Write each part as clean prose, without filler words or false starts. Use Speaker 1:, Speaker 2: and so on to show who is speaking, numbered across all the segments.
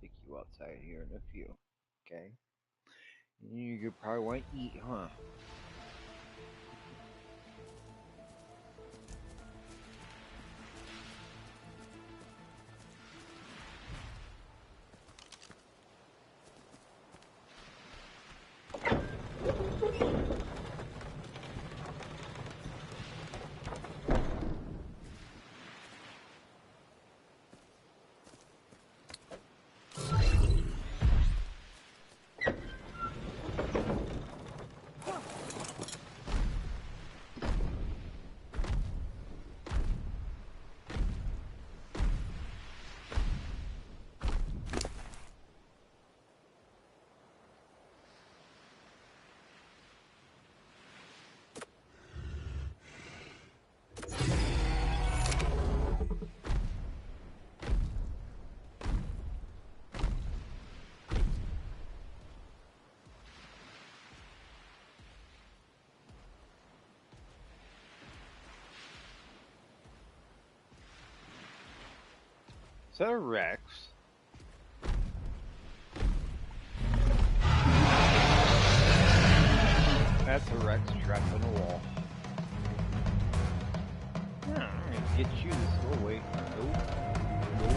Speaker 1: take you outside here in a few. Okay? You could probably want to eat, huh? Is that a Rex? That's a Rex trapped on the wall. Yeah, I'm gonna get you this go away. Nope. Nope.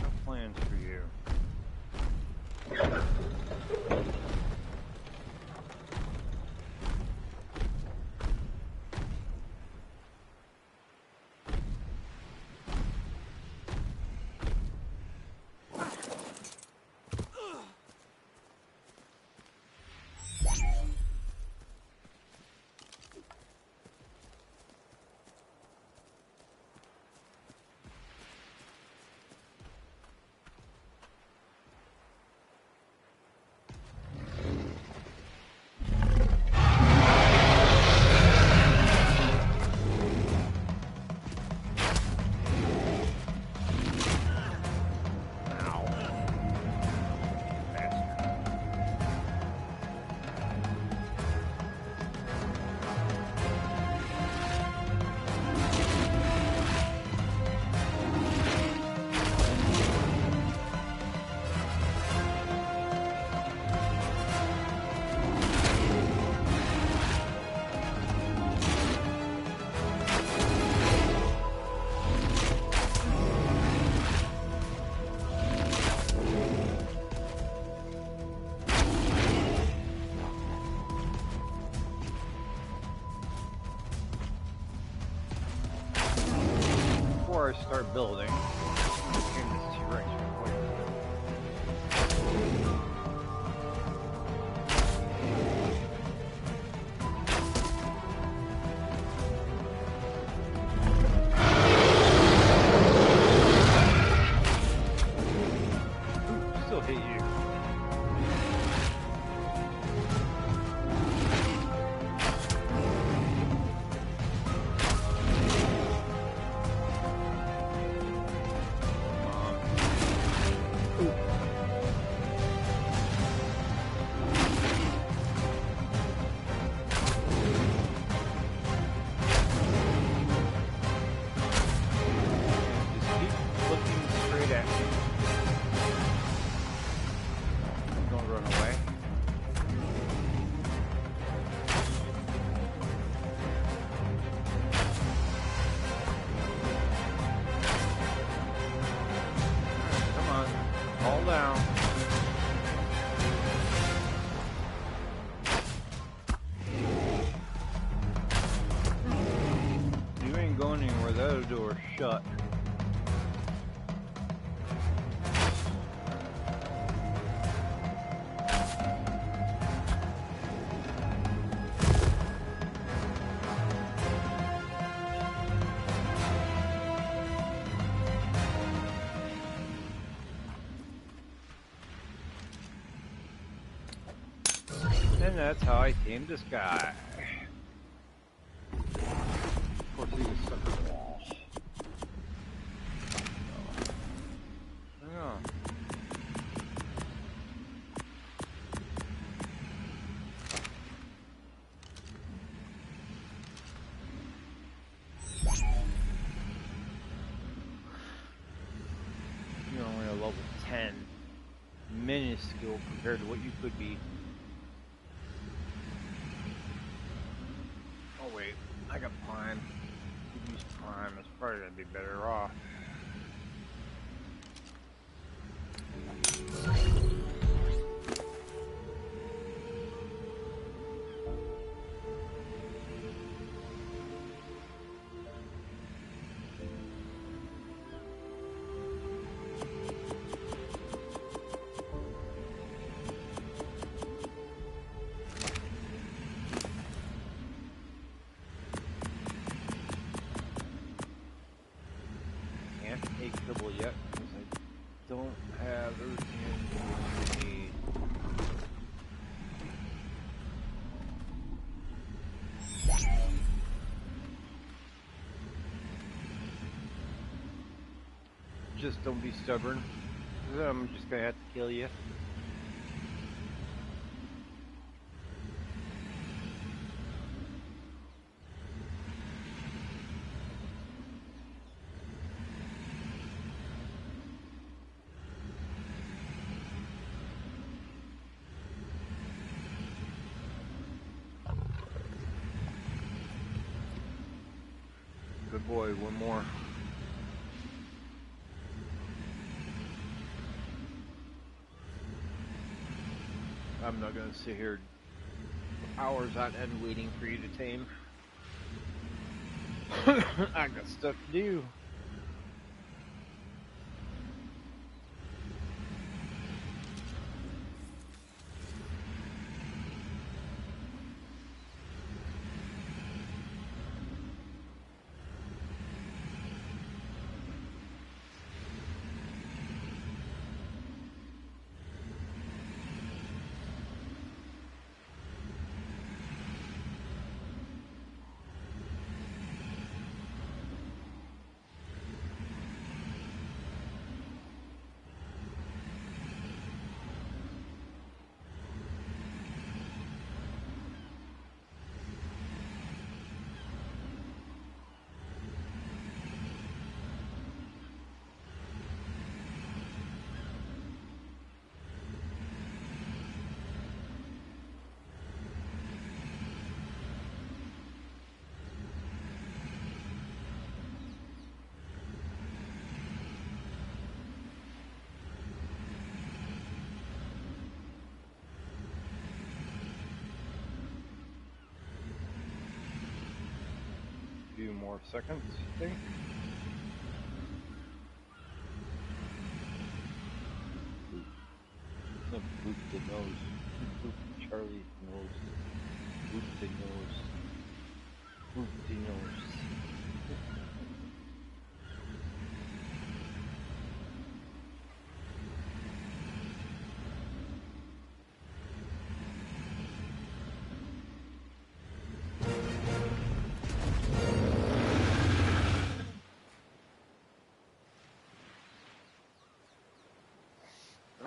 Speaker 1: No plans for you. Ow. Bastard. Before I start building, turn this T-Rex real quick. Still hit you. And that's how I tamed this guy. Of course, he was stuck in the wall. So, yeah. You're only a level 10. Minuscule compared to what you could be. Oh wait, I got Prime. Could use Prime. It's probably gonna be better off. Can't take Kibble yet because I don't have everything I need. Just don't be stubborn. I'm just gonna have to kill you. Good boy, one more. I'm not gonna sit here hours on end waiting for you to tame. I got stuff to do. Few more seconds, I think. Boot the nose. Boot Charlie's nose. Boot the nose. Boot the nose.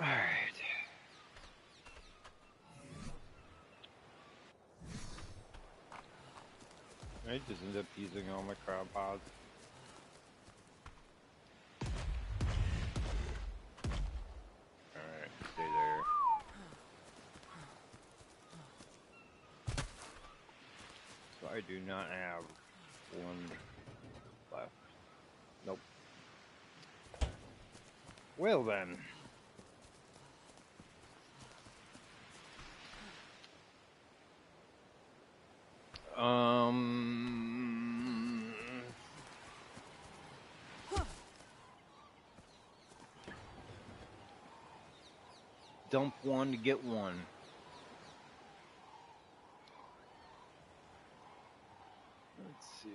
Speaker 1: Alright. I just end up using all my crab pods. Alright, stay there. So I do not have one left. Nope. Well then. Dump one to get one. Let's see.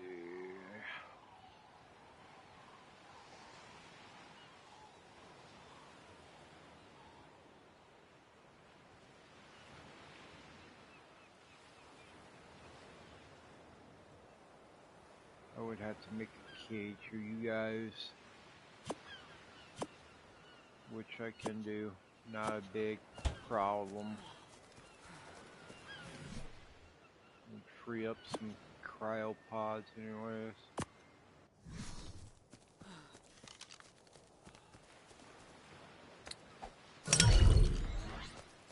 Speaker 1: have to make a cage for you guys, which I can do. Not a big problem. And free up some cryopods anyways.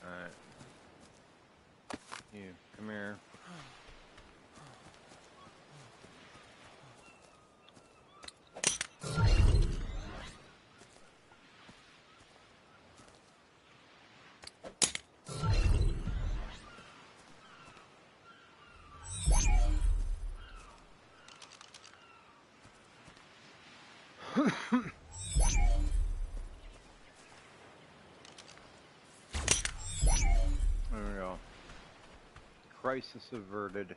Speaker 1: Alright. You, come here. There we go. Crisis averted.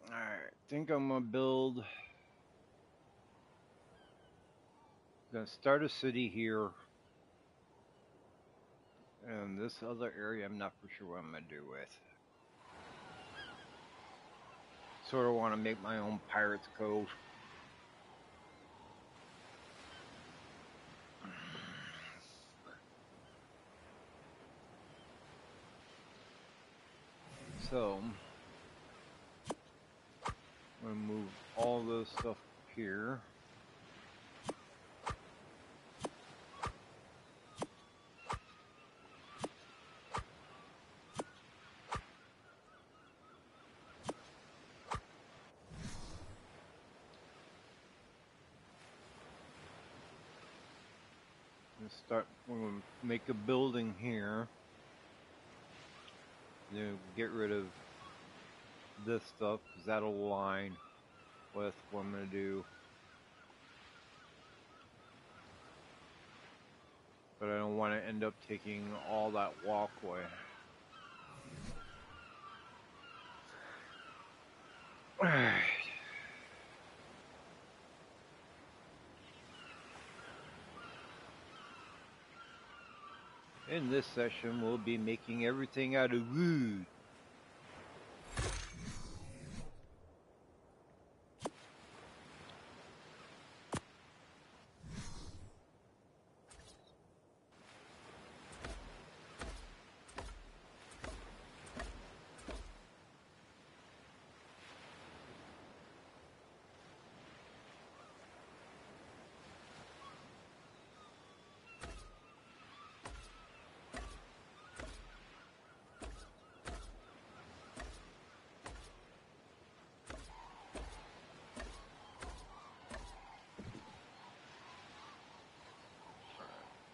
Speaker 1: Alright, think I'm gonna build. Gonna start a city here. And this other area, I'm not for sure what I'm gonna do with. Sort of want to make my own Pirates Cove. So, I'm gonna move all this stuff here. We're gonna make a building here. Then get rid of this stuff because that'll align with what I'm gonna do. But I don't want to end up taking all that walkway. Alright. In this session, we'll be making everything out of wood.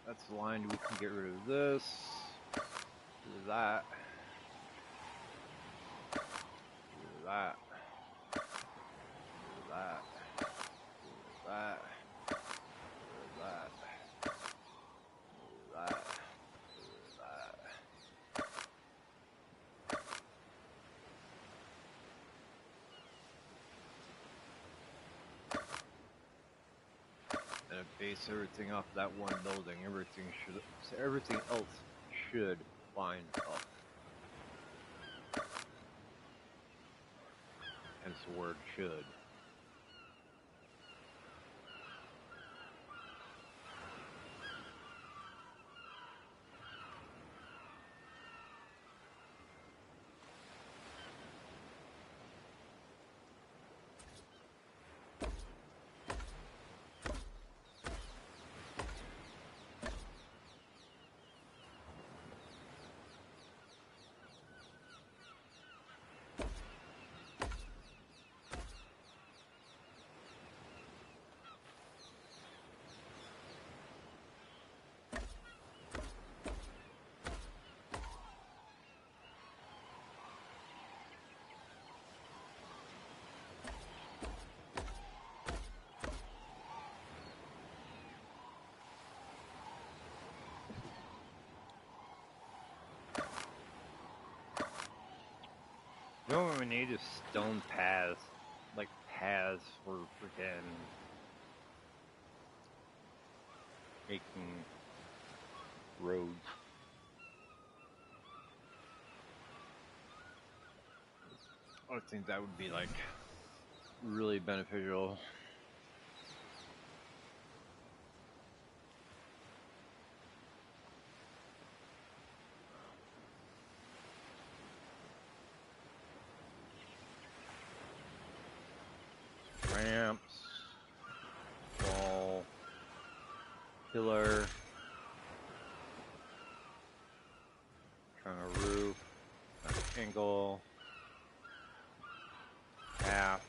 Speaker 1: That's aligned. We can get rid of this. Do that. Do that. Do that. Do that. Do that. Do that. Do that. And base everything off that one building. Everything else should line up. Hence the word should.
Speaker 2: You know what we need is stone paths. Like paths for freaking making roads. I think that would be like really beneficial. Ramps, wall, pillar, kind of roof, angle, half,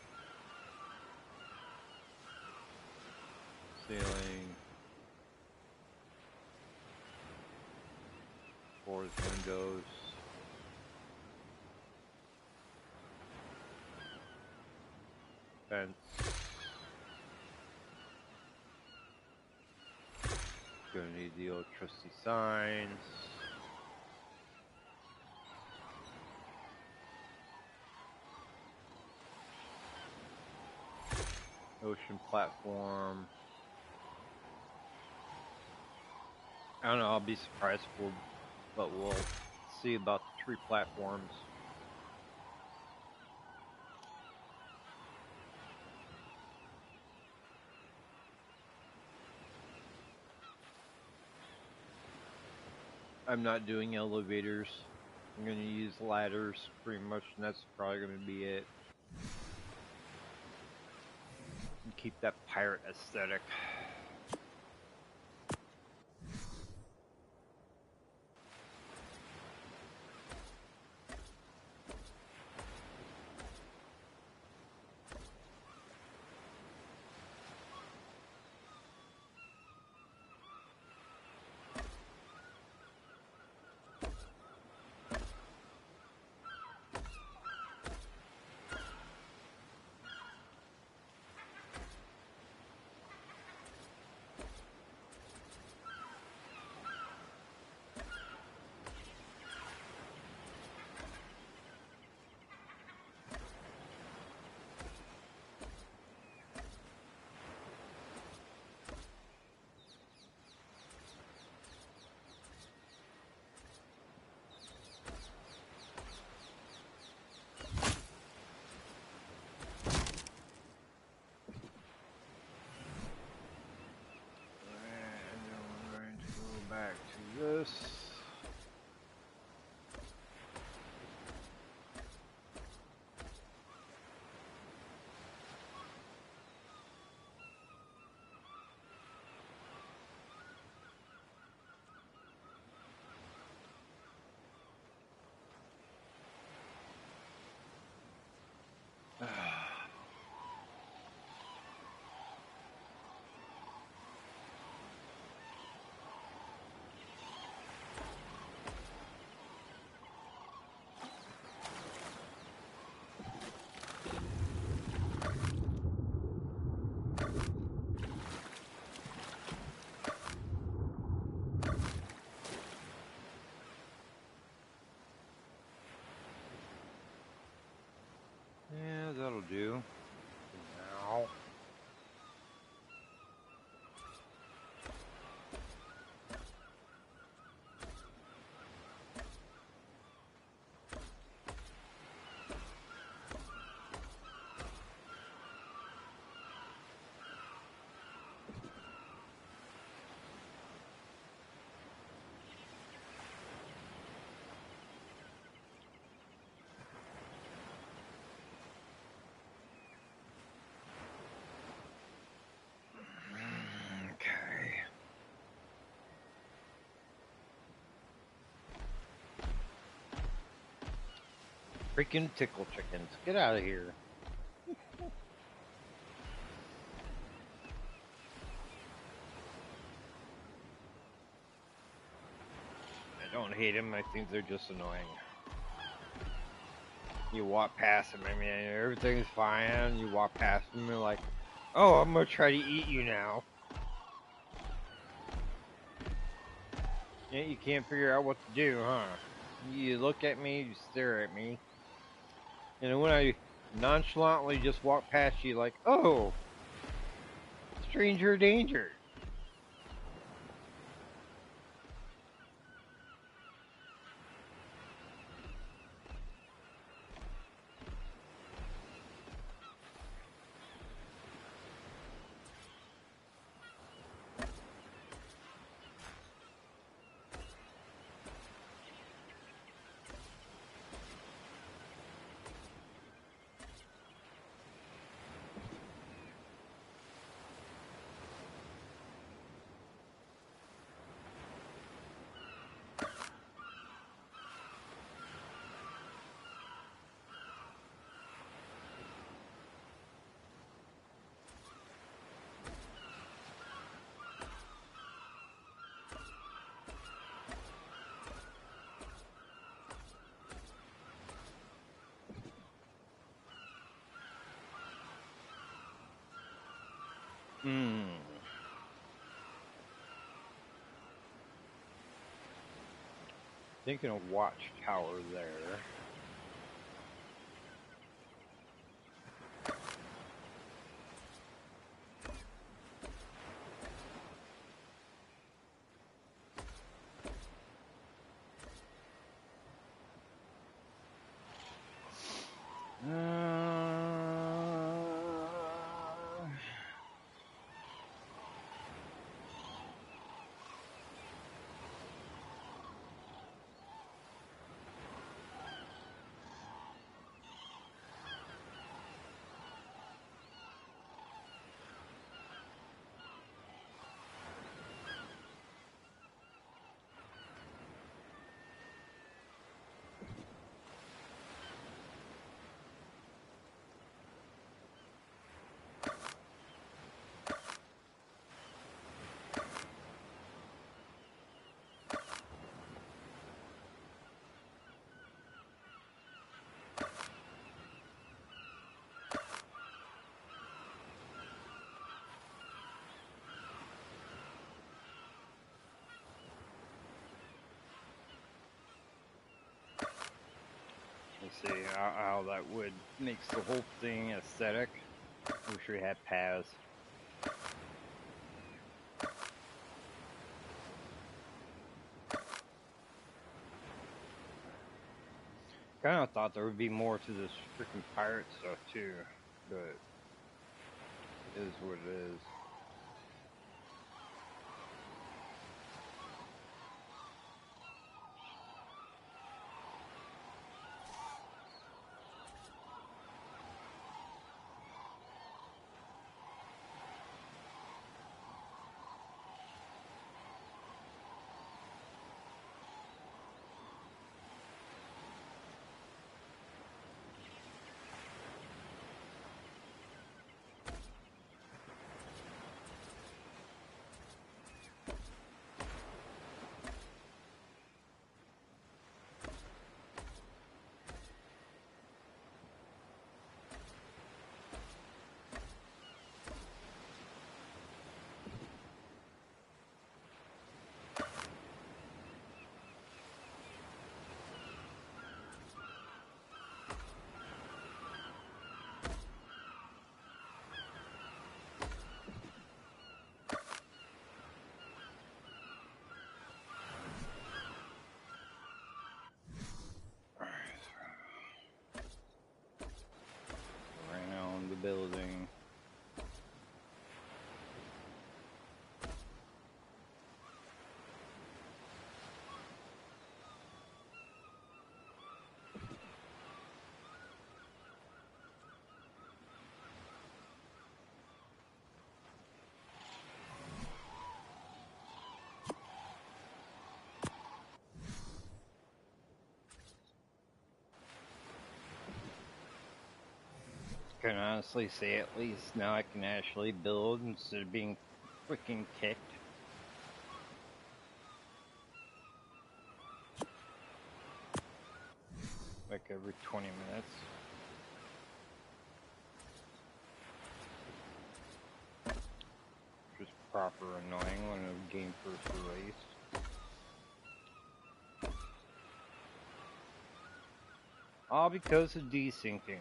Speaker 2: ceiling, fourth windows, fence. Gonna need the old trusty signs. Ocean platform. I don't know, I'll be surprised if but we'll see about the tree platforms. I'm not doing elevators. I'm gonna use ladders pretty much, and that's probably gonna be it. And keep that pirate aesthetic. Back to this. Yeah, that'll do. Now. Okay. Freaking tickle chickens. Get out of here. I don't hate them. I think they're just annoying. You walk past them, I mean, everything's fine. You walk past them, and you're like, oh, I'm gonna try to eat you now. Yeah, you can't figure out what to do, huh? You look at me, you stare at me. And when I nonchalantly just walk past you, like, oh, stranger danger. Hmm. Thinking of watchtower there. Let's see how that would makes the whole thing aesthetic. Wish we had paths. Kind of thought there would be more to this freaking pirate stuff too, but it is what it is. Around the building. Can honestly say at least now I can actually build instead of being freaking kicked. Like every 20 minutes. Just proper annoying when a game first released. All because of desyncing.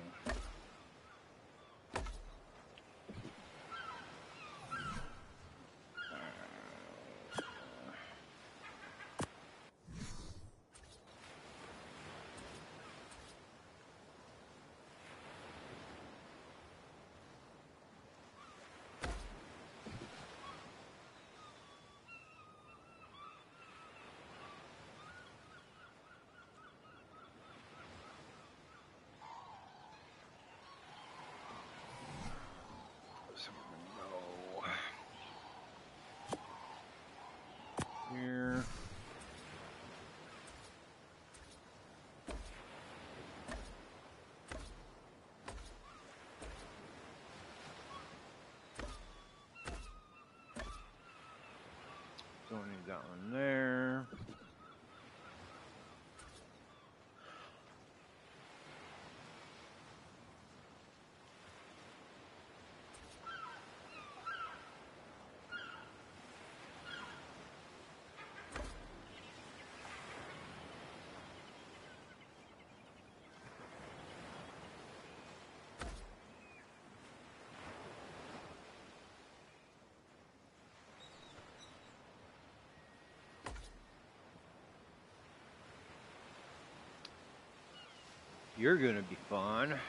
Speaker 2: So we're gonna go here. Don't need that one there. You're gonna be fun.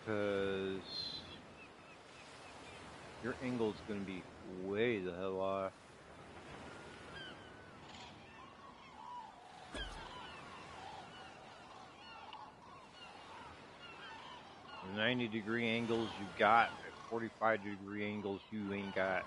Speaker 2: Because your angle's gonna be way the hell off. The 90-degree angles you got, 45-degree angles you ain't got.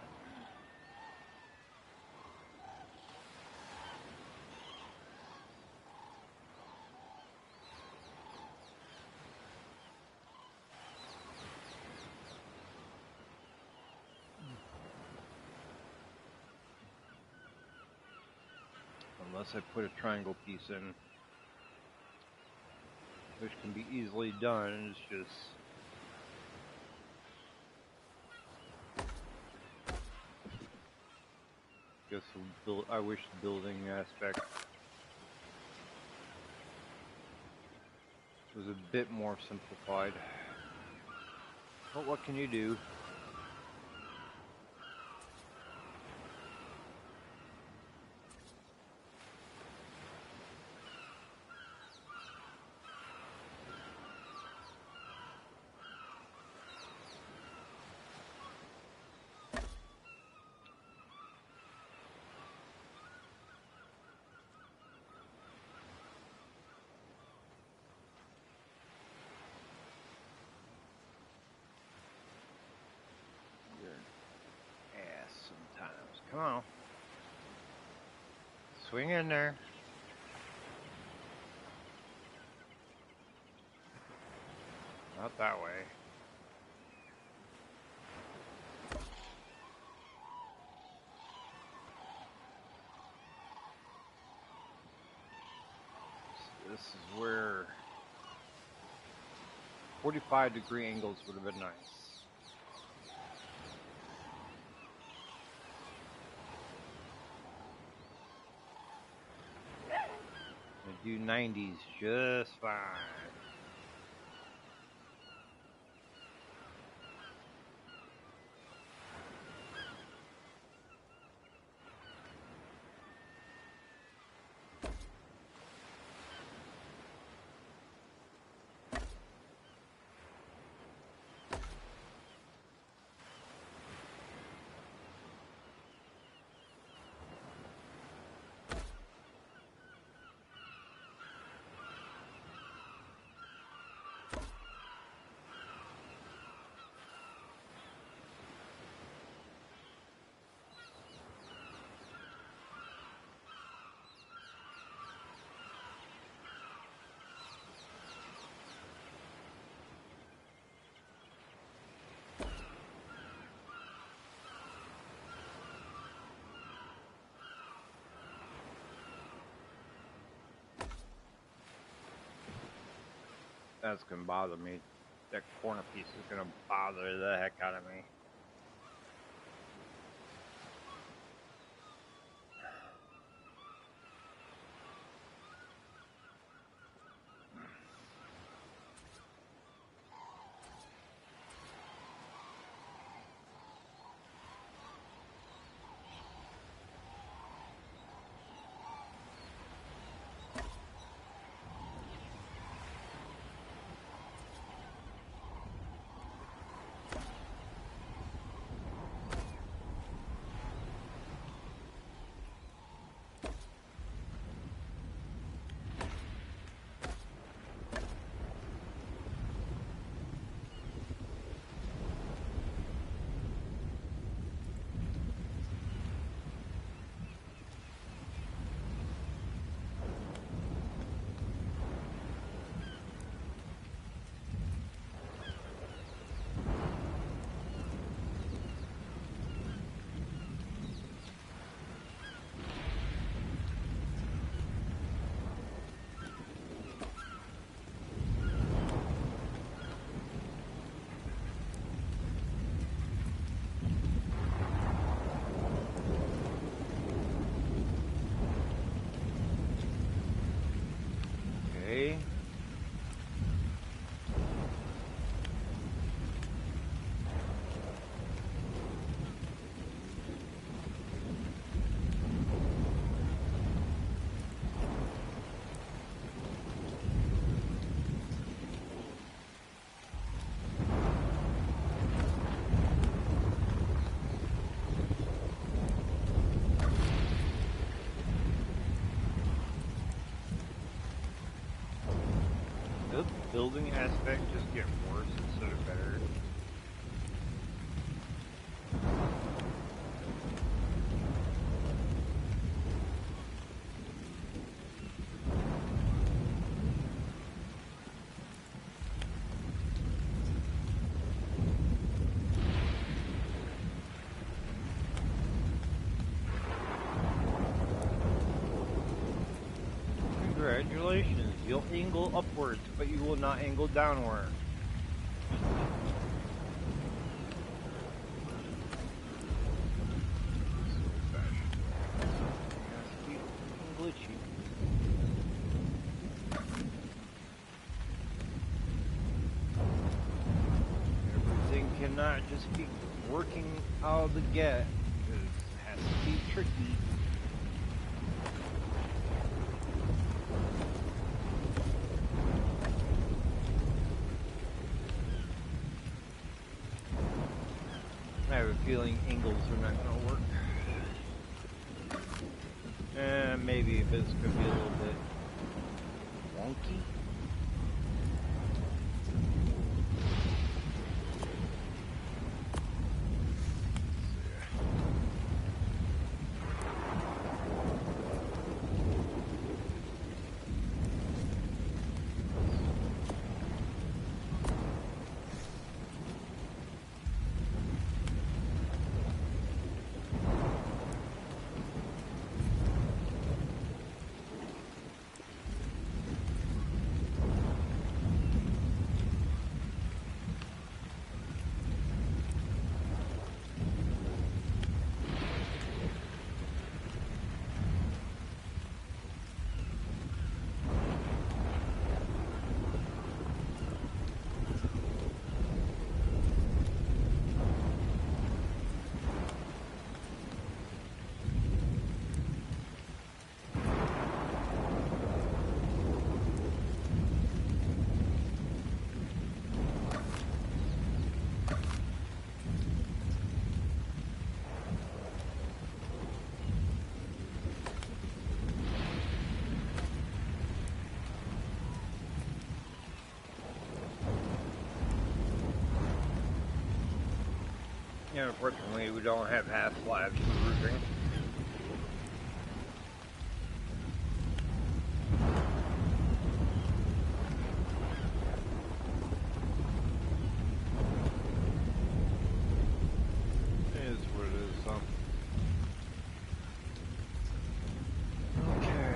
Speaker 2: Unless I put a triangle piece in, which can be easily done. It's just I wish the building aspect was a bit more simplified. But what can you do? Sometimes. Come on. Swing in there. Not that way. This is where 45-degree angles would have been nice. I do 90s just fine. That's gonna bother me. That corner piece is gonna bother the heck out of me. Okay. Does the building aspect just get worse instead of better? Congratulations, you'll angle upwards, but you will not angle downward. Glitchy. Everything cannot just be working out of the get. It has to be tricky. I have a feeling angles are not going to work. Maybe this could be a little bit wonky. Yeah, unfortunately, we don't have half slabs for roofing. It is what it is, huh? Okay.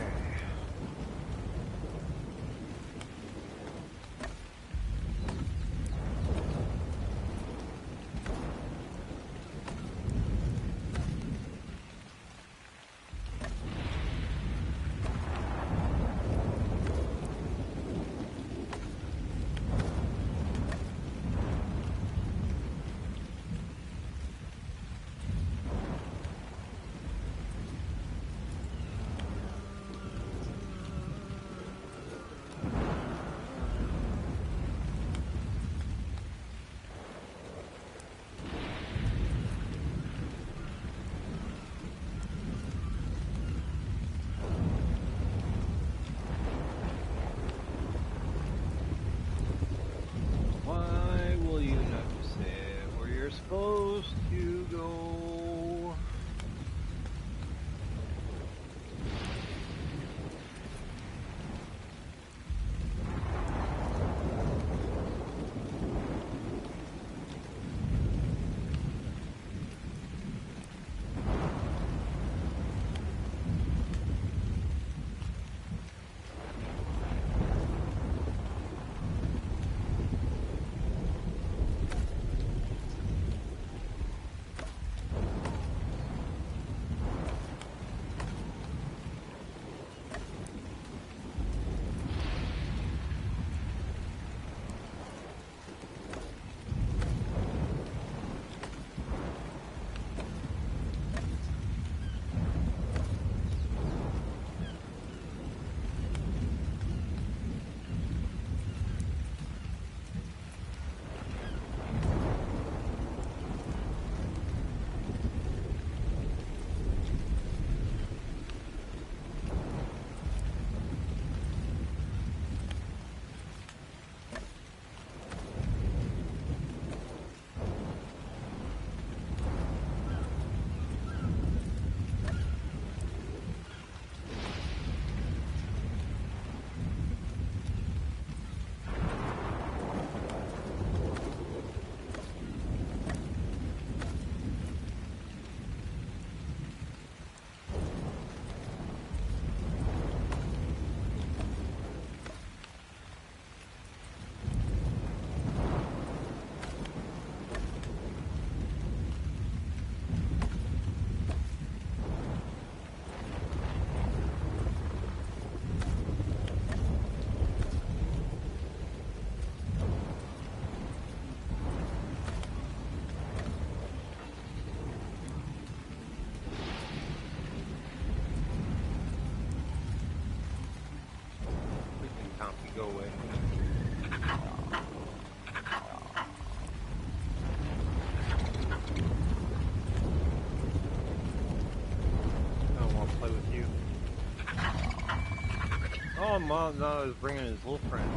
Speaker 2: go away. I don't want to play with you. Oh, Mom, no, I was bringing his little friend.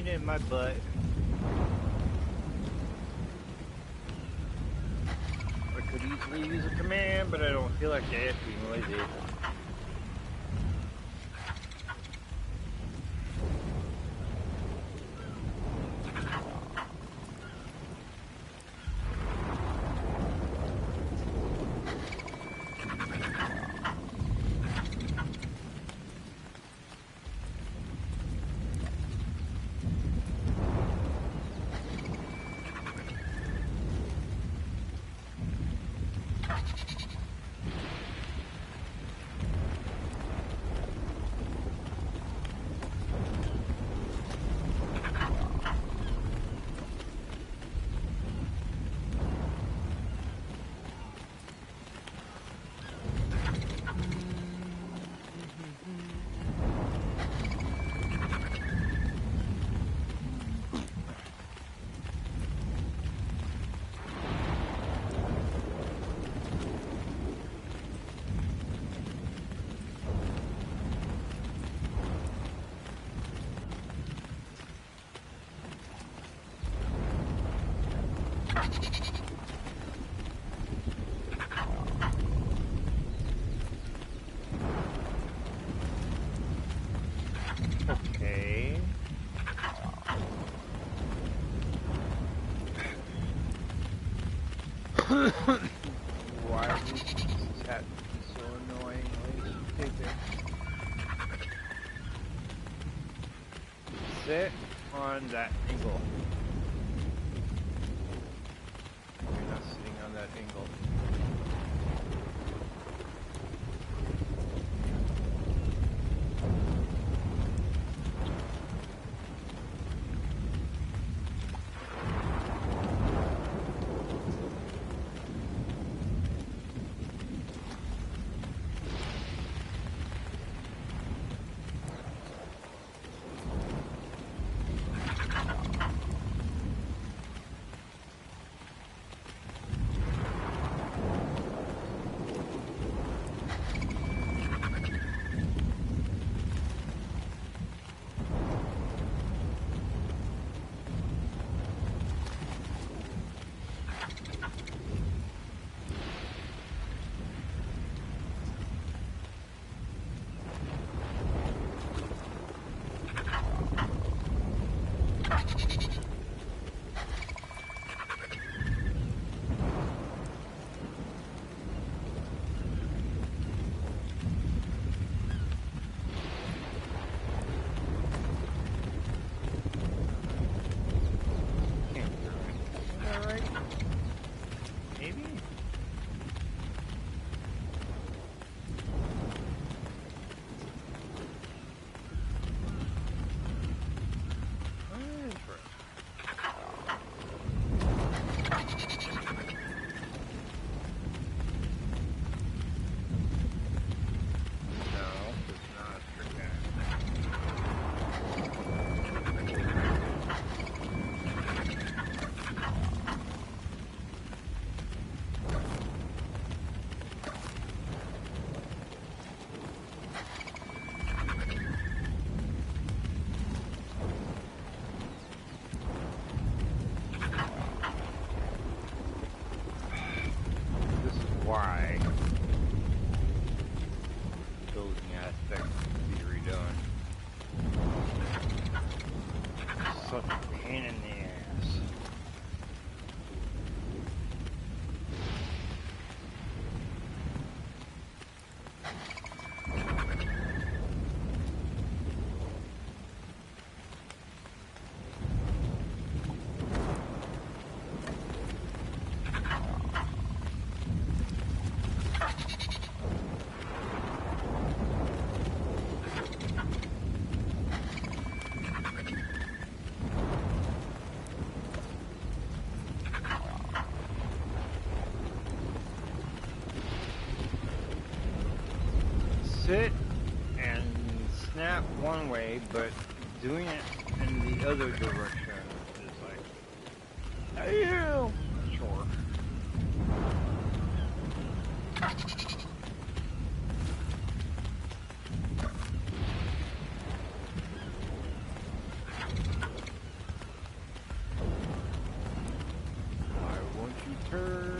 Speaker 2: In my butt. I could easily use a command, but I don't feel like it, being lazy. Okay. Why is that so annoying? Take it. Sit on that angle. You're not sitting on that angle. such a pain in the ass. Sit and snap one way, but doing it in the other direction is like, damn, sure. Why won't you turn?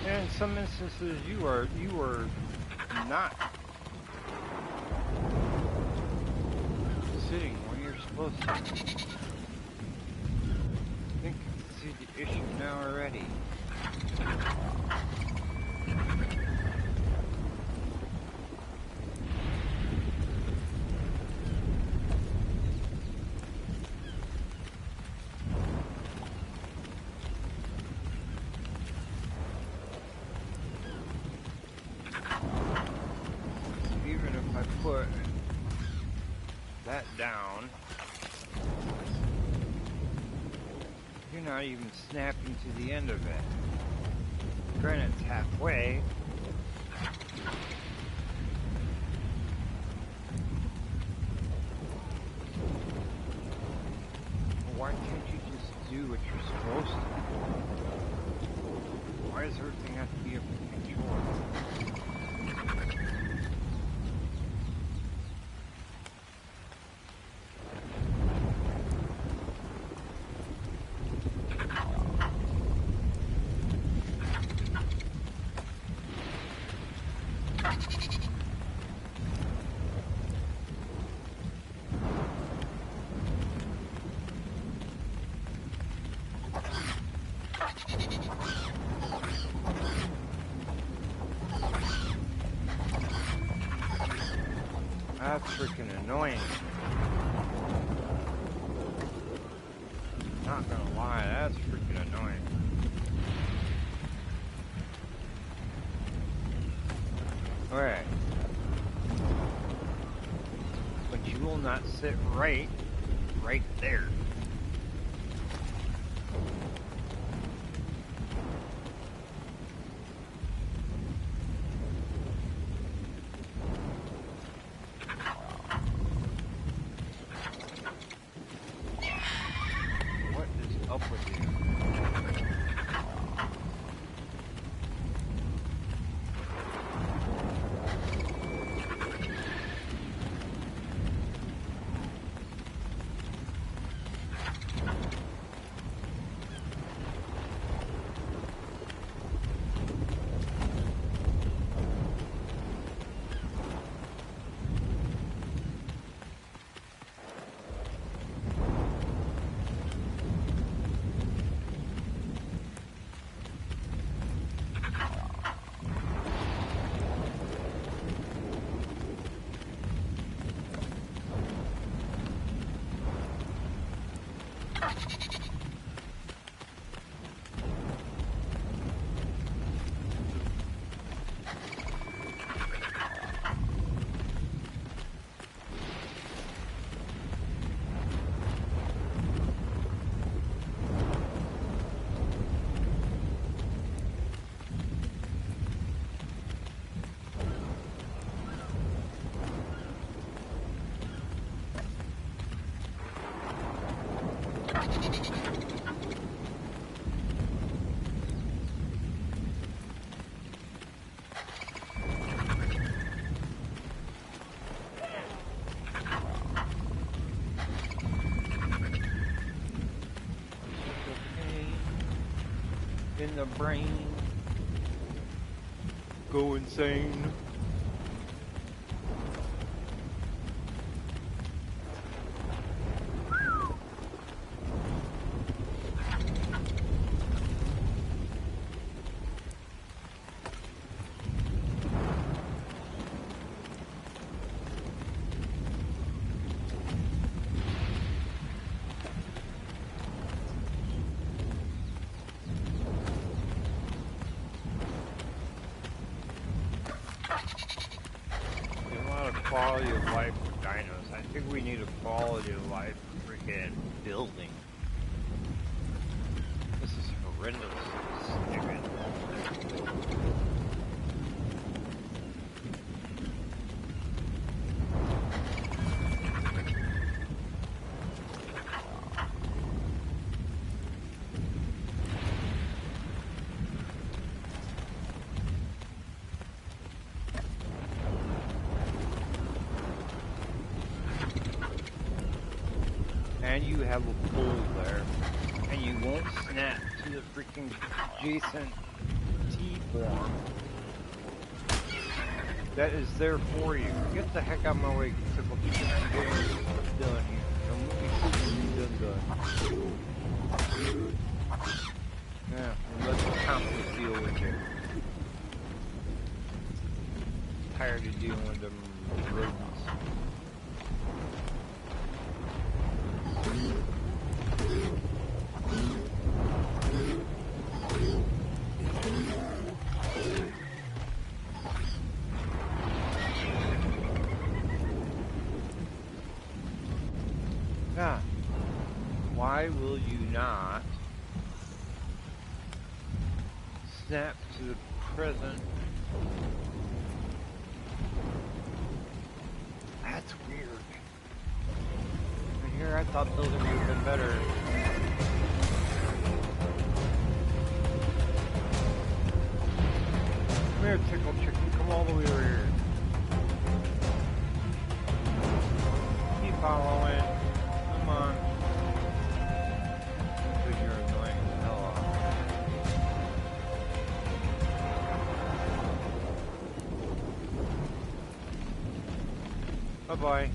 Speaker 2: In some instances, you are not sitting where you're supposed to. I think I see the issue now already. Put that down. You're not even snapping to the end of it. Granted, it's halfway. Why can't you just do what you're supposed to do? Why does everything have to be up to control? That's freaking annoying. Not gonna lie, that's freaking annoying. Alright. But you will not sit right there. What is up with you? in the brain go insane. Quality of life for dinos. I think we need a quality of life for freaking building. This is horrendous. Stupid. And you have a pool there, and you won't snap to the freaking adjacent T-form that is there for you. Get the heck out of my way, Tickle. I'm getting stuff done here. Don't let me see you done. Yeah, and let the conflict deal with you. Tired of dealing with them rodents. Yeah. Why will you not snap to the present? That's weird. And here I thought building would have been better. Come here, Tickle Chicken. Come all the way over here. Keep following. Come on. Because you're annoying as hell off. Bye-bye.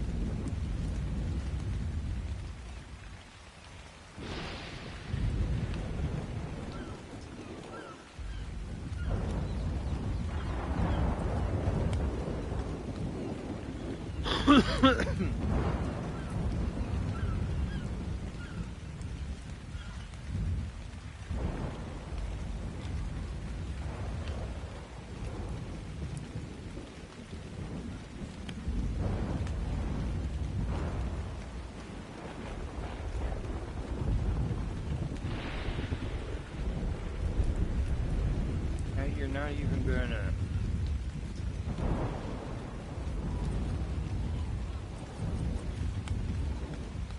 Speaker 2: You're not even gonna.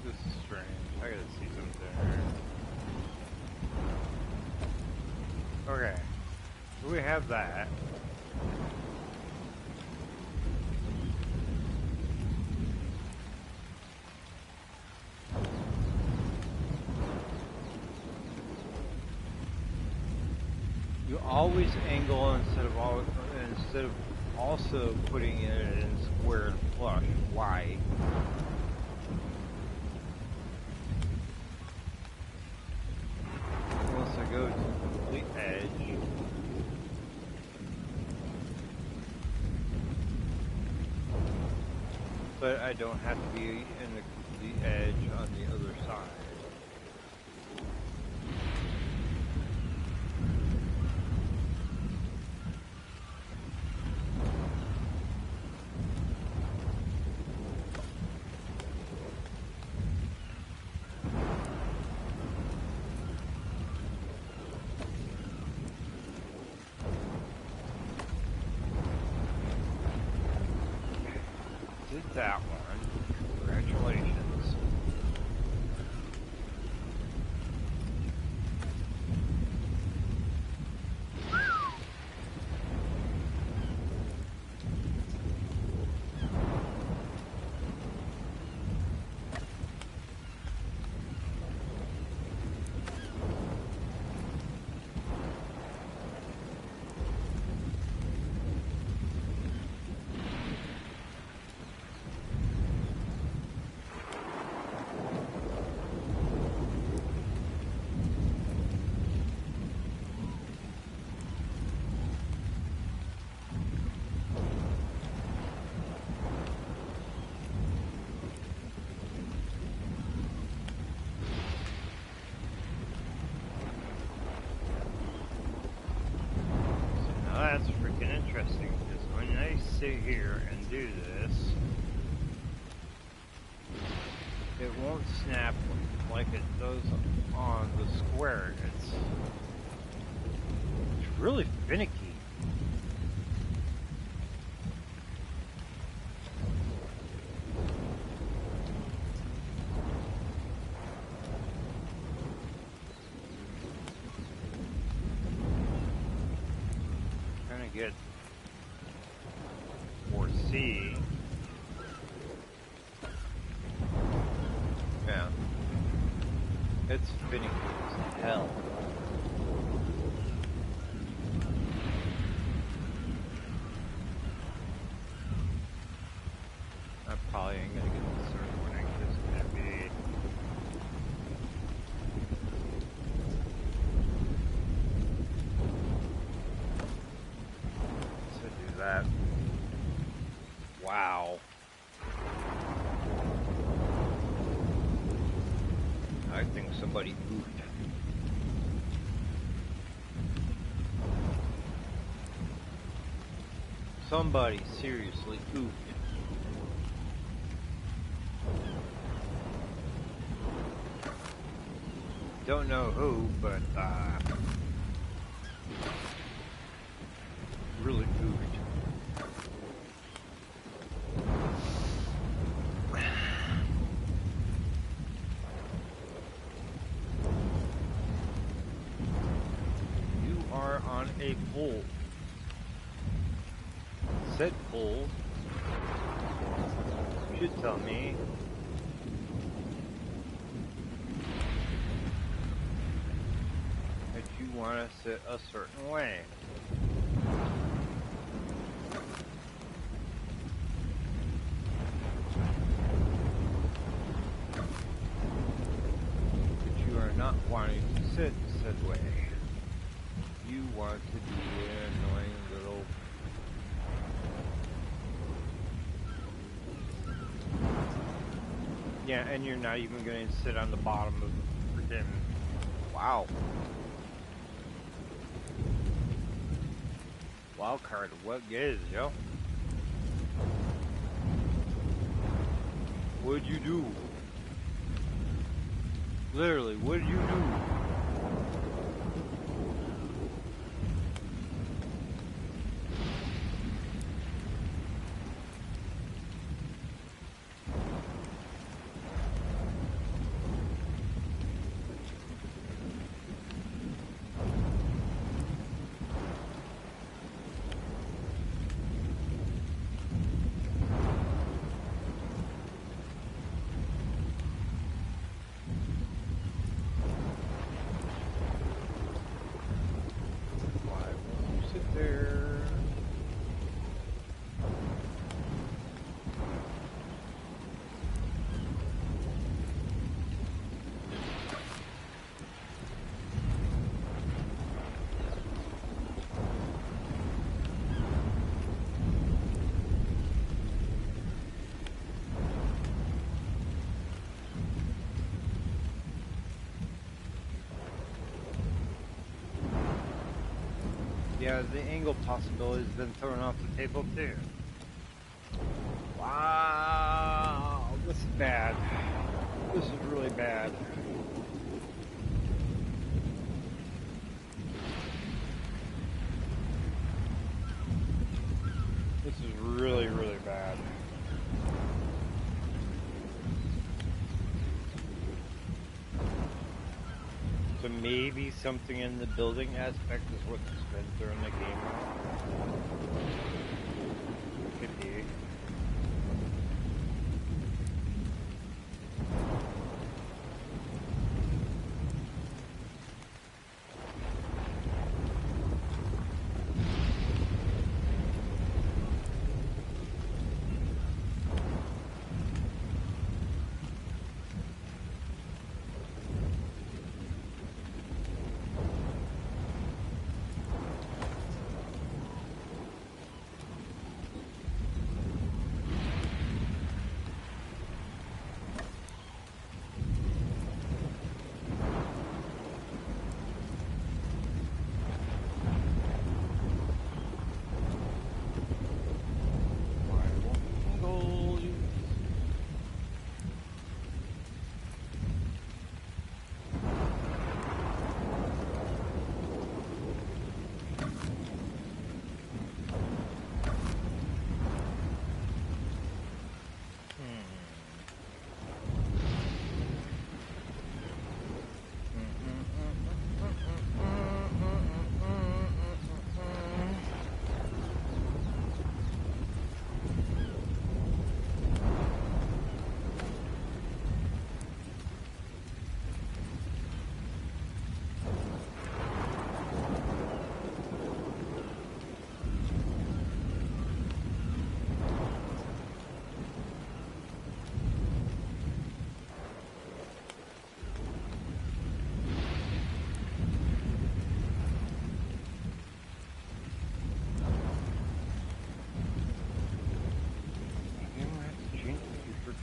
Speaker 2: This is strange. I gotta see something here. Okay. So we have that. You always angle instead of also putting it in square and flush. Why? Unless I go to the complete edge. But I don't have to be in the complete edge on the other side. Did that one. Congratulations. that's freaking interesting, because when I sit here and do this, it won't snap like it does on the square. It's really finicky. Trying to get or see. Yeah. It's finicky as hell. I probably ain't gonna get the third one. It's gonna be to do that. Wow. I think somebody goofed. Somebody seriously goofed. Don't know who, but really goofed. You are on a pole. Said pole should tell me that you want to sit a certain way. But you are not wanting to sit said way. You want to be an annoying little yeah, and you're not even going to sit on the bottom of the freaking wow. Wild card, what gives, yo? What'd you do? Literally, what'd you do? Yeah, the angle possibility has been thrown off the table too. Wow, this is bad. This is really bad. This is really, really bad. So maybe something in the building aspect is what's been throwing the game off. Could be.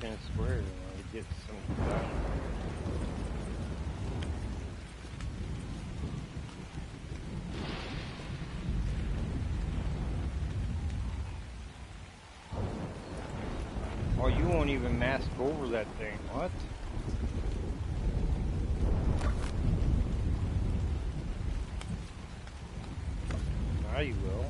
Speaker 2: freaking square to get some done. Oh, you won't even mask over that thing. What? Now you will.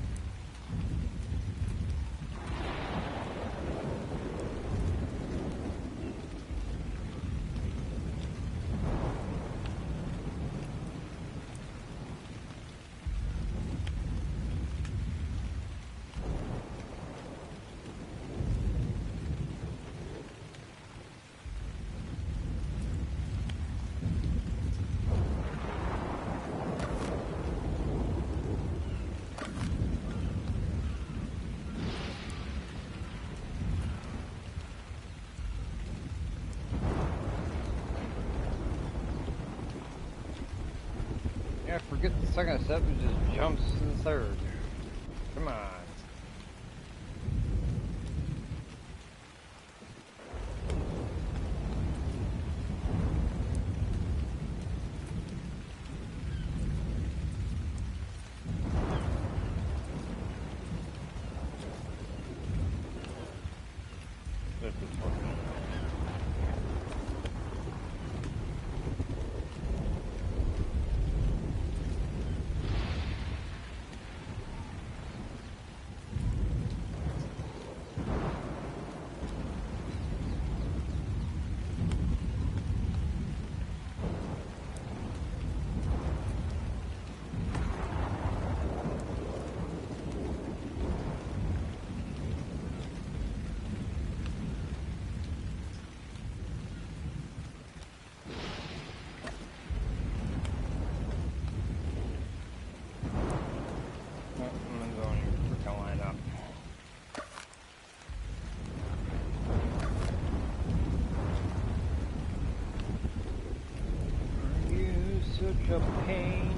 Speaker 2: Yeah, forget the second step, it just jumps to the third. Come on. This is fucking... I'm going to freaking line up. Are you such a pain?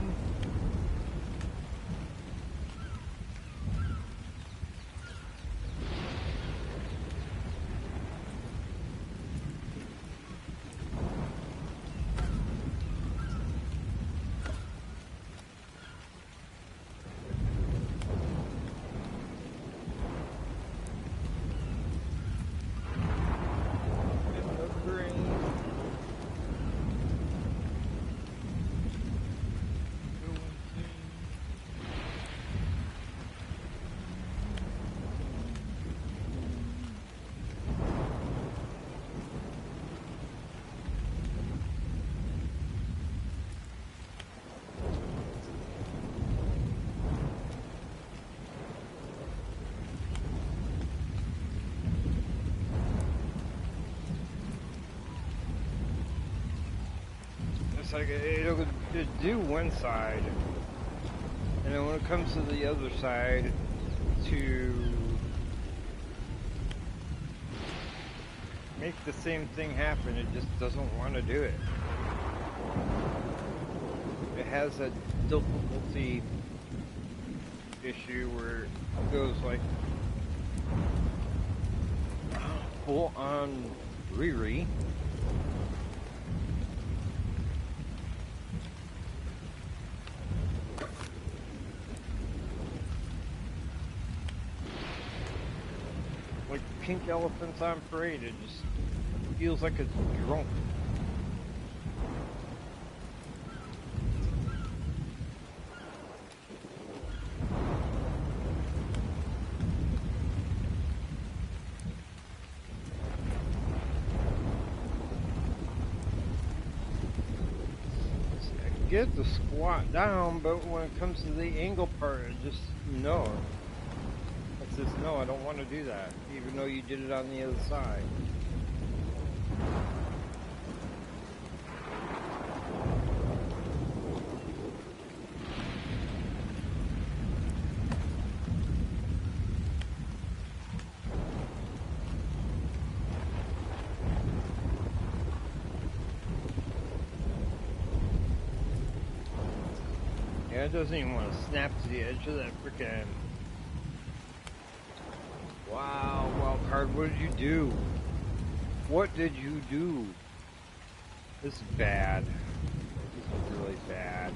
Speaker 2: It's like it'll do one side, and then when it comes to the other side, to make the same thing happen, it just doesn't want to do it. It has a difficulty issue where it goes like full on Riri. Like pink elephants on parade, it just feels like it's drunk. I get the squat down, but when it comes to the angle part, it just no. It says no, I don't want to do that, even though you did it on the other side. Yeah, it doesn't even want to snap to the edge of that frickin'. Wow, wild card, what did you do? What did you do? This is bad. This is really bad.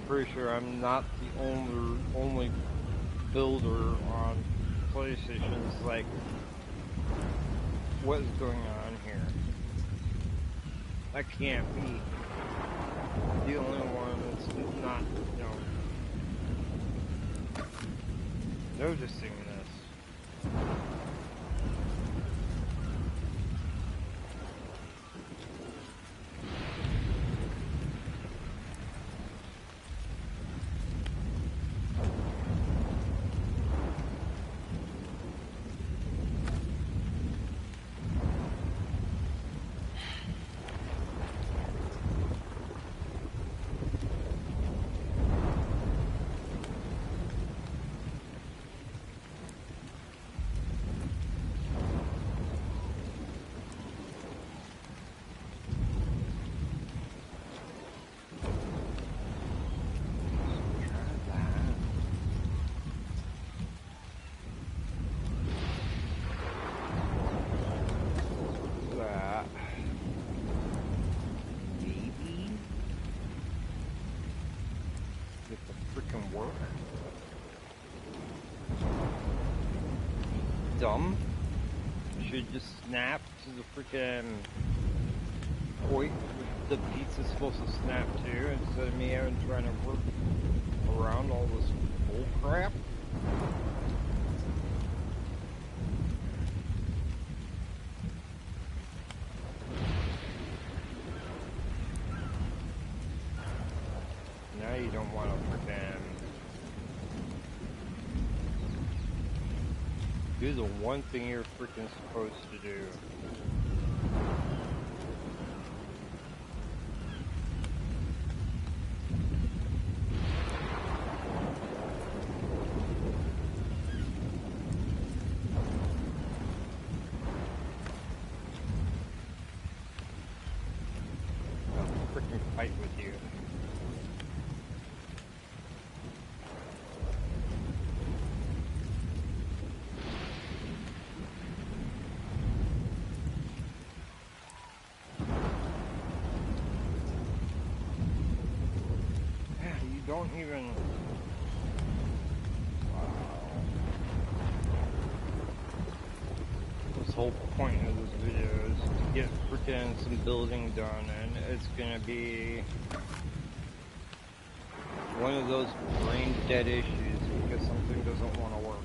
Speaker 2: Pretty sure I'm not the only builder on PlayStations. Like, what is going on here? I can't be the only one that's not, noticing this. Dumb. Should just snap to the freaking point the pizza's supposed to snap to instead of me having trying to work around all this bull crap. Now you don't want to freaking do the one thing you're freaking supposed to do. I'll freaking fight with you. Don't even. Wow. This whole point of this video is to get freaking some building done, and it's gonna be one of those brain dead issues because something doesn't want to work.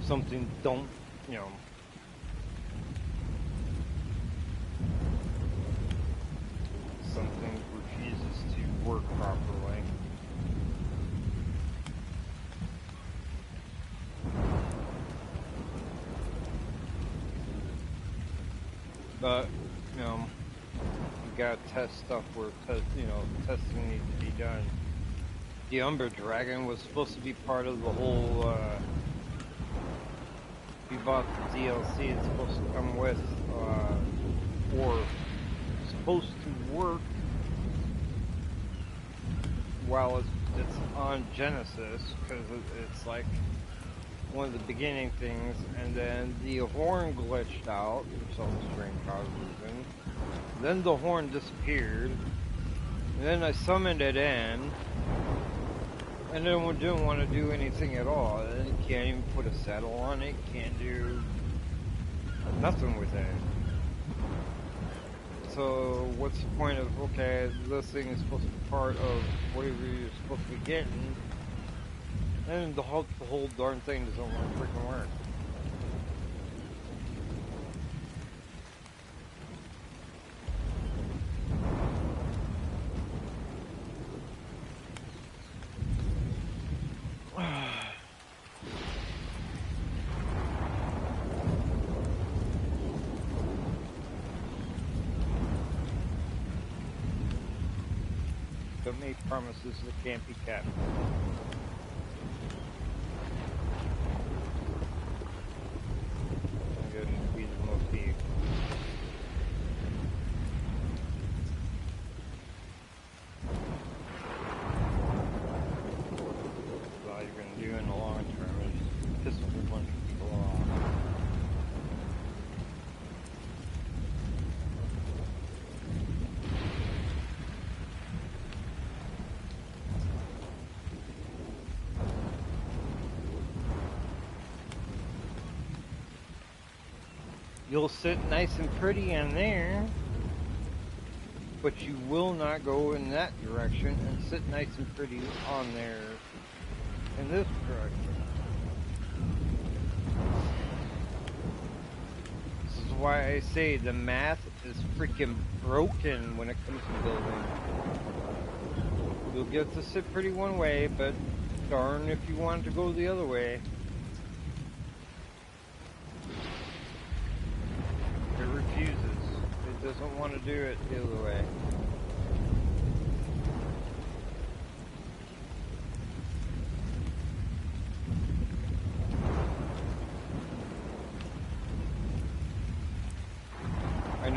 Speaker 2: Something don't, something refuses to work properly. But, you gotta test stuff where, testing needs to be done. The Umbra Dragon was supposed to be part of the whole, we bought the DLC, it's supposed to come with, or supposed to work while it's on Genesis, because it's like one of the beginning things, and then the horn glitched out for some strange reason. Then the horn disappeared, and then I summoned it in, and then we didn't want to do anything at all. It can't even put a saddle on it, can't do nothing with it. So what's the point of, okay, this thing is supposed to be part of whatever you're supposed to be getting, and the whole darn thing doesn't want to freaking work. but make promises that can't be kept. I guess should be the motif. All you're going to do in the long term is piss a whole bunch of people off. You'll sit nice and pretty in there, but you will not go in that direction and sit nice and pretty on there in this direction. This is why I say the math is freaking broken when it comes to building. You'll get to sit pretty one way, but darn if you want to go the other way. It refuses. It doesn't want to do it the other way.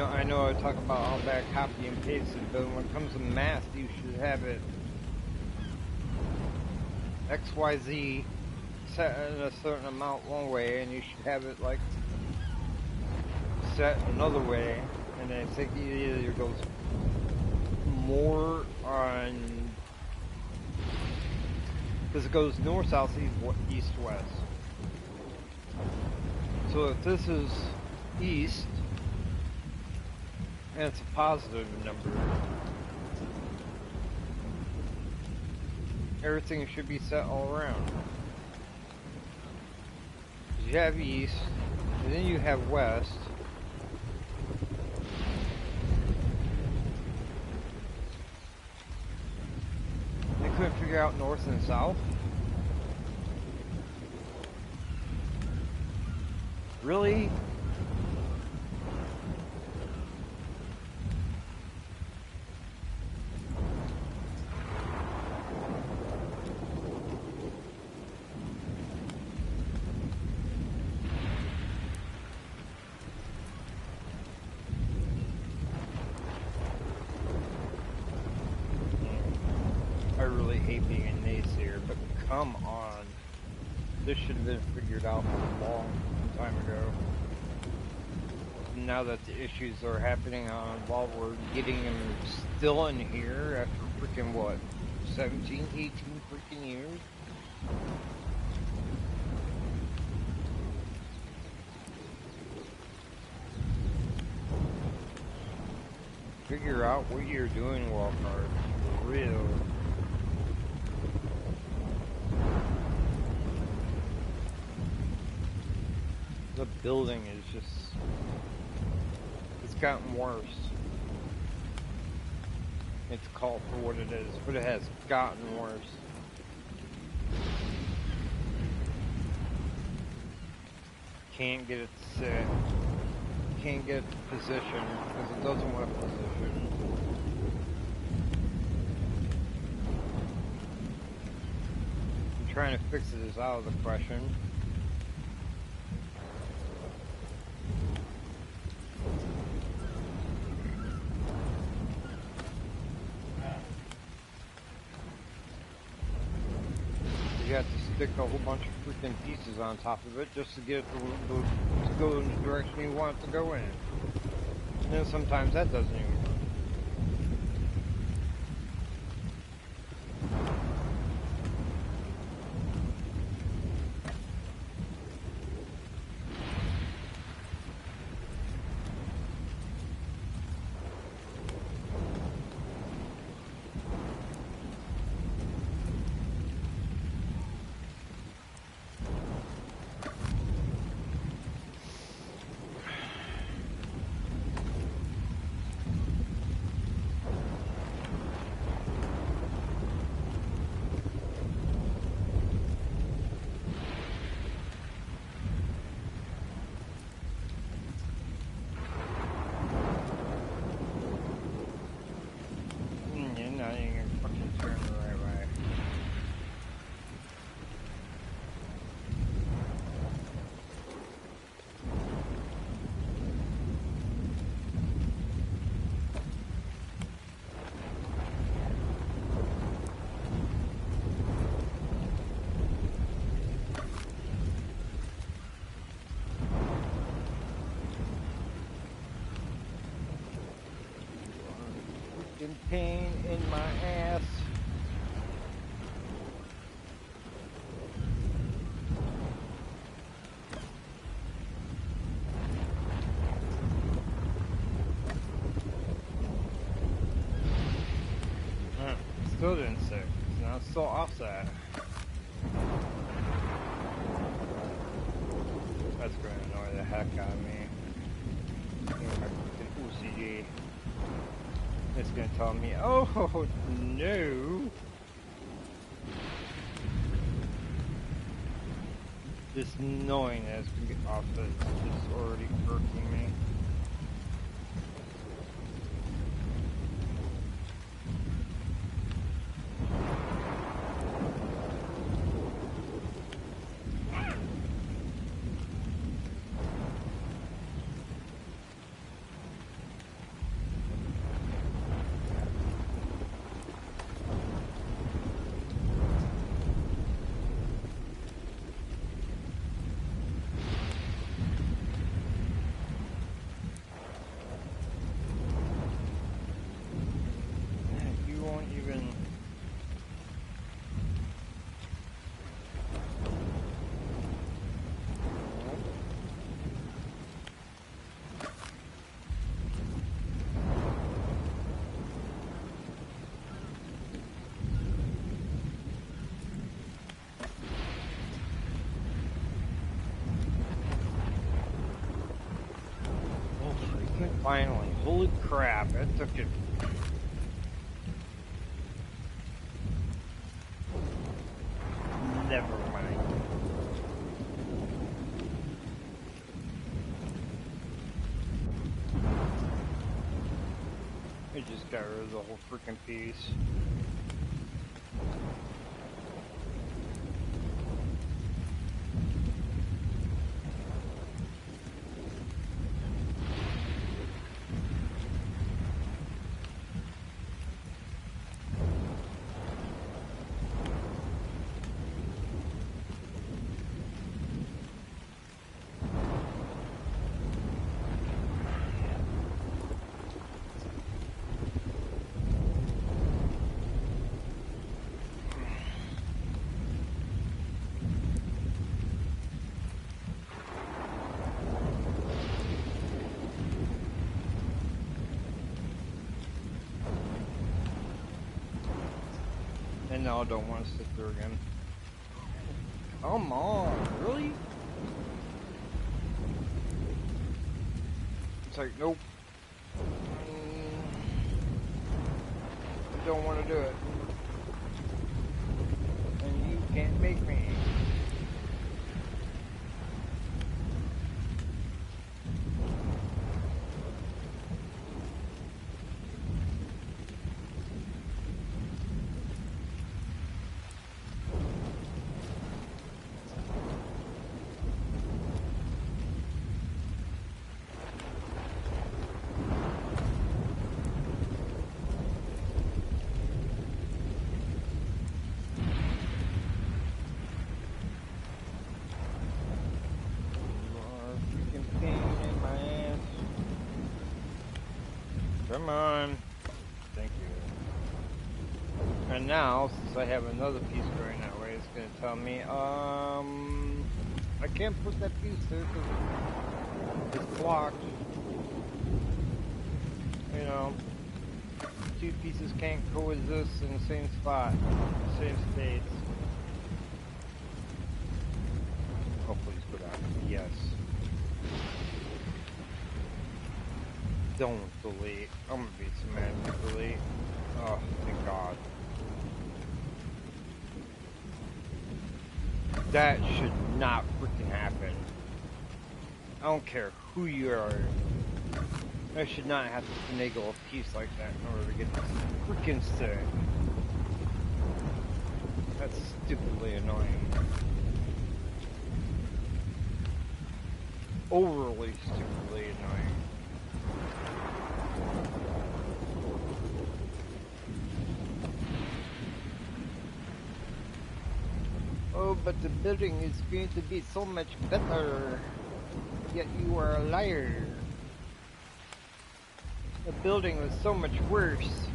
Speaker 2: I know I talk about how bad copy and pasted, but when it comes to math, you should have it XYZ set in a certain amount one way, and you should have it like set another way, and I think it either goes more on, because it goes north, south, east, west. So if this is east, and it's a positive number, everything should be set all around. You have east, and then you have west. They couldn't figure out north and south. Really? I really hate being a naysayer, but come on. This should have been figured out a long time ago. Now that the issues are happening on while we're getting them still in here after freaking what, 17, 18 freaking years? Figure out what you're doing, Walmart, for real. The building is just, it's gotten worse. It's called for what it is, but it has gotten worse. Can't get it set. Can't get position because it doesn't want position. And trying to fix it is out of the question. You have to stick a whole bunch of freaking pieces on top of it just to get it to go in the direction you want it to go in. And then sometimes that doesn't even work. freaking pain in my ass. Still didn't stick. Now it's still offset. That's going to annoy the heck out of me. My freaking OCD. It's going to tell me, oh no. This knowing that it's going to get offset is just already irking me. Finally, holy crap, that took it. Never mind. I just got rid of the whole freaking piece. And now I don't want to sit there again. Come on, really? It's like, nope. I don't want to do it. And you can't make me. Come on. Thank you. And now, since I have another piece going that way, it's going to tell me, I can't put that piece there because it's blocked. You know, two pieces can't coexist in the same spot, same space. Oh, please go down. Yes. Don't delete. I'm gonna be so mad if you delete. Oh, thank God. That should not freaking happen. I don't care who you are. I should not have to finagle a piece like that in order to get this freaking stick. That's stupidly annoying. Overly stupidly annoying. Oh, but the building is going to be so much better. Yet you are a liar. The building was so much worse.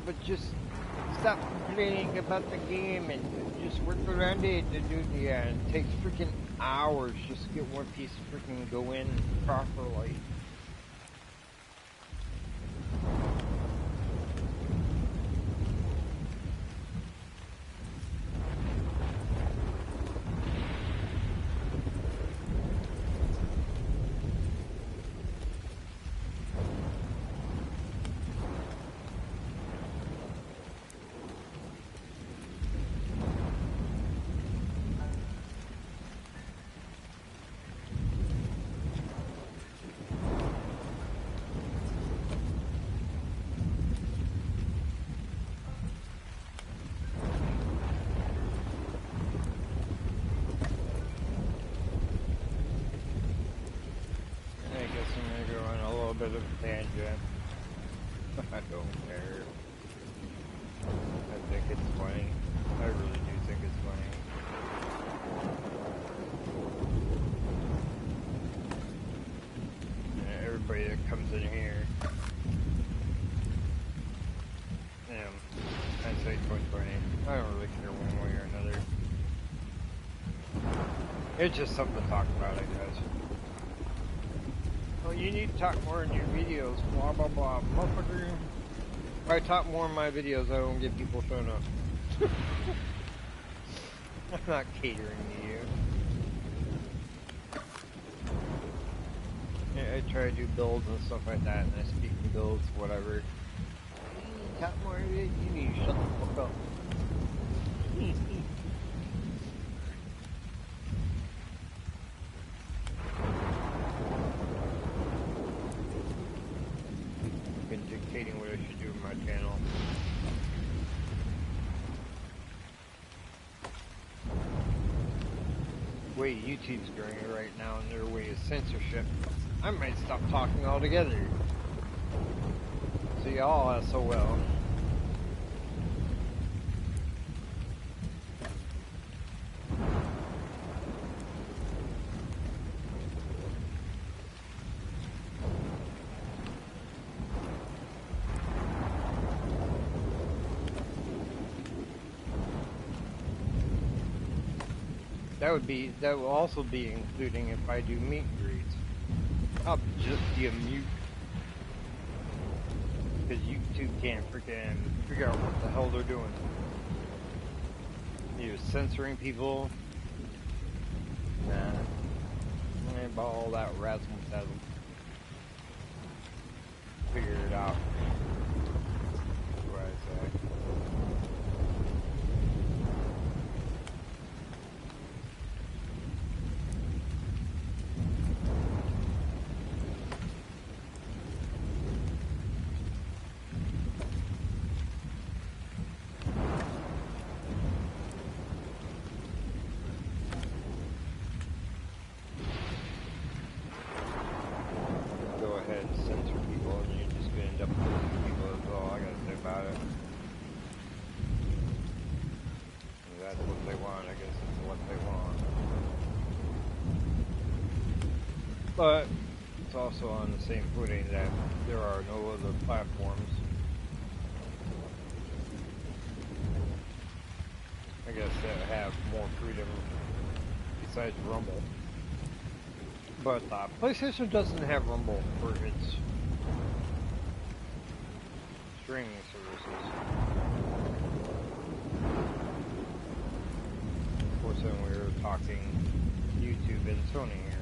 Speaker 2: but just stop complaining about the game and just work around it and do the, it takes freaking hours just to get one piece of freaking go in properly. Bit of a tangent. I don't care. I think it's funny. I really do think it's funny. And everybody that comes in here, I say 2020. I don't really care one way or another. It's just something to talk about, I guess. Well, you need to talk more in your videos, blah blah blah. Motherfucker. If I talk more in my videos, I don't get people showing up. I'm not catering to you. Yeah, I try to do builds and stuff like that, and I speak in builds, whatever. You need to talk more of it, you need to shut the fuck up. What I should do with my channel. The way YouTube's doing it right now in their way of censorship, I might stop talking altogether. So y'all SOL. That will also be including if I do meet and greets. I'll just be a mute. Because YouTube can't freaking figure out what the hell they're doing. You're censoring people. Nah. I ain't about all that razzle dazzle. Figure it out. That's what I say. But it's also on the same footing that there are no other platforms, I guess, that have more freedom besides Rumble. But PlayStation doesn't have Rumble for its streaming services. Of course, then we were talking YouTube and Sony here.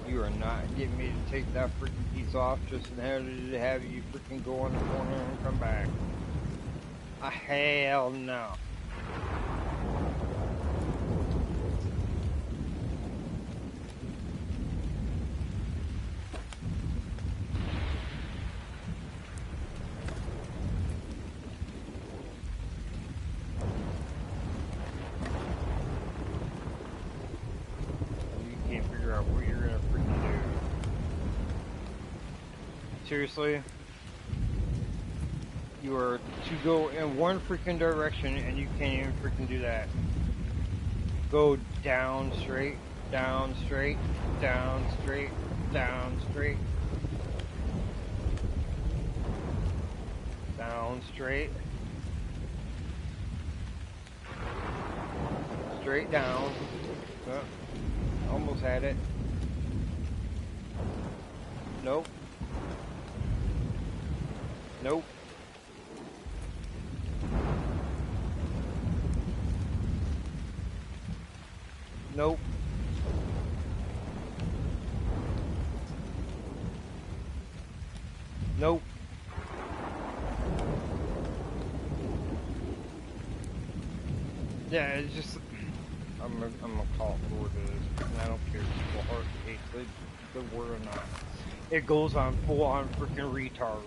Speaker 2: You are not getting me to take that freaking piece off just in order to have you freaking go on the corner and come back. Hell no. You can't figure out what you're gonna freaking do. Seriously? You are to go in one freaking direction and you can't even freaking do that. Go down straight, down straight, down straight, down straight. Down straight. Straight down. Oh, almost had it. Nope. Nope. Nope. Nope. Yeah, it's just I'm gonna call it for what it is, and I don't care if people hard hate the word or not. It goes on full on freaking retard.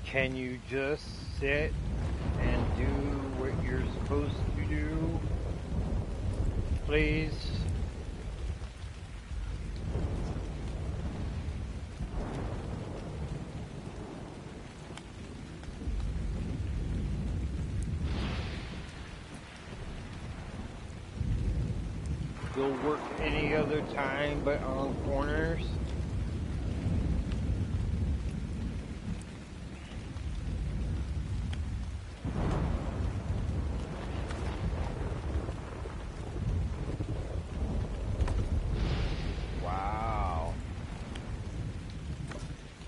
Speaker 2: Can you just sit and do what you're supposed to do, please? You'll work any other time but on corners. Wow.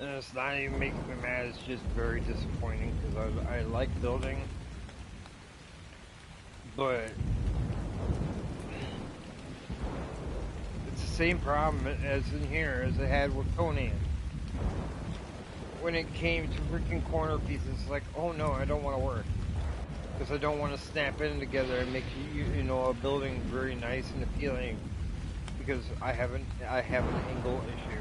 Speaker 2: And it's not even making me mad, it's just very disappointing because I like building. But it's the same problem as in here as I had with Conan. When it came to freaking corner pieces, it's like, oh no, I don't want to work. Because I don't want to snap in together and make you know, a building very nice and appealing. Because I have an angle issue.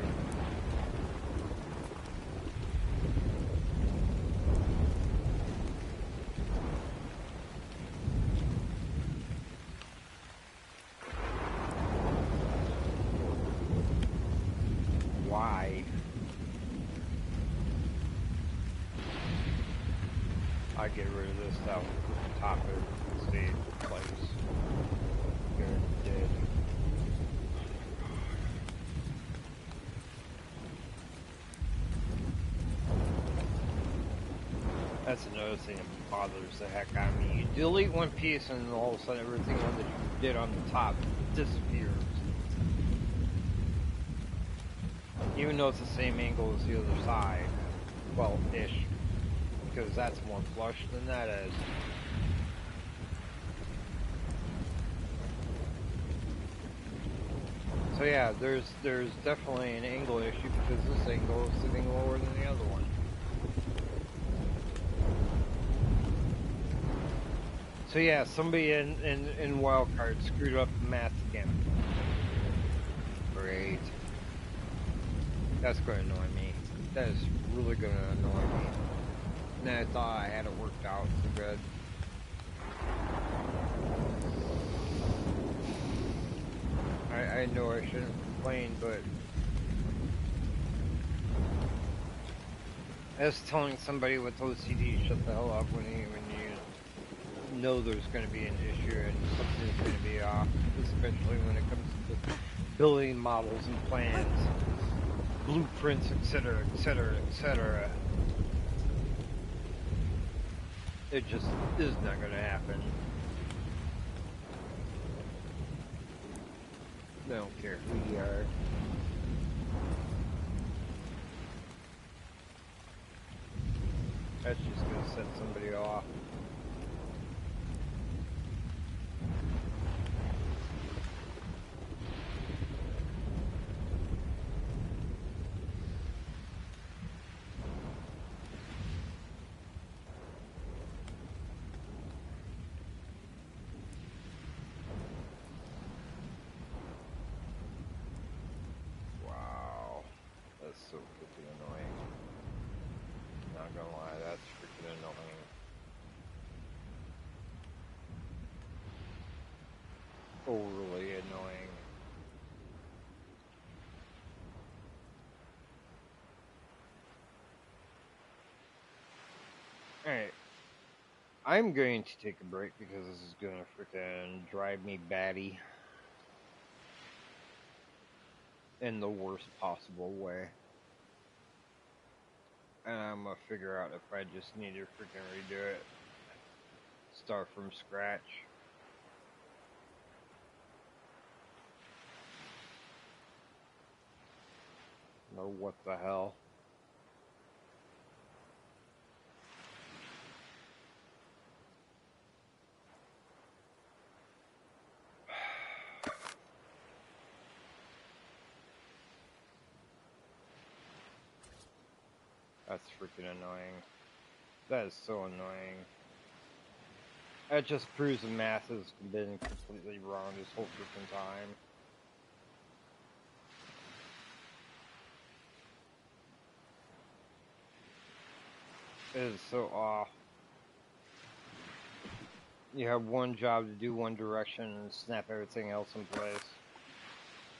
Speaker 2: Why? I get rid of this stuff. Top it, stay in place. You're dead. That's another thing that bothers the heck out of me. You delete one piece and all of a sudden everything that you did on the top disappears. Even though it's the same angle as the other side. Well, ish. Because that's more flush than that is. So yeah, there's definitely an angle issue because this angle is sitting lower than the other one. So yeah, somebody in Wildcard screwed up the math again. Great. That's going to annoy me. That is really going to annoy me. And I thought I had it worked out so good. I know I shouldn't complain, but I was telling somebody with OCD, shut the hell up when you know there's going to be an issue and something's going to be off, especially when it comes to building models and plans, blueprints, etc., etc., etc. It just is not going to happen. I don't care who you are. That's just going to set somebody off. not gonna lie, that's freaking annoying. Overly annoying. Alright. I'm going to take a break because this is gonna freaking drive me batty. In the worst possible way. And I'm gonna figure out if I just need to freaking redo it. Start from scratch. Or what the hell. That's freaking annoying. That is so annoying. That just proves the math has been completely wrong this whole freaking time. It is so off. You have one job to do one direction and snap everything else in place.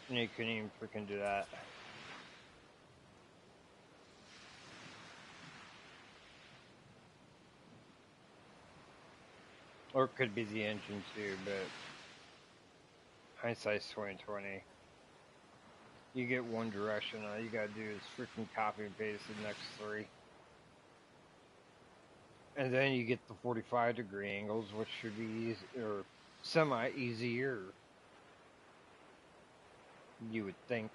Speaker 2: And you couldn't even freaking do that. Or it could be the engine too, but hindsight's 2020. You get one direction, all you gotta do is freaking copy and paste the next three. And then you get the 45-degree angles, which should be easy, or semi-easier. You would think.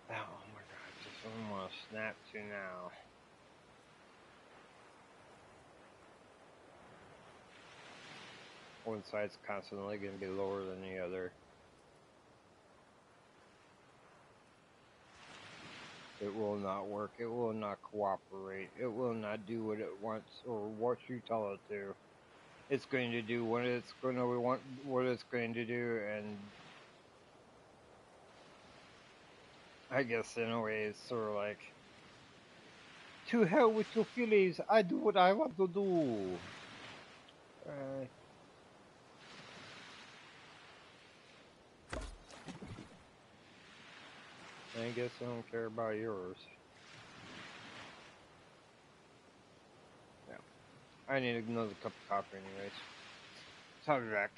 Speaker 2: Oh my god, just almost snap to now. One side's constantly going to be lower than the other. It will not work. It will not cooperate. It will not do what it wants or what you tell it to. It's going to do what it's going to want, what it's going to do, and I guess in a way it's sort of like, to hell with your feelings. I do what I want to do. I guess I don't care about yours. Yeah. I need another cup of coffee anyways. So I'll be back.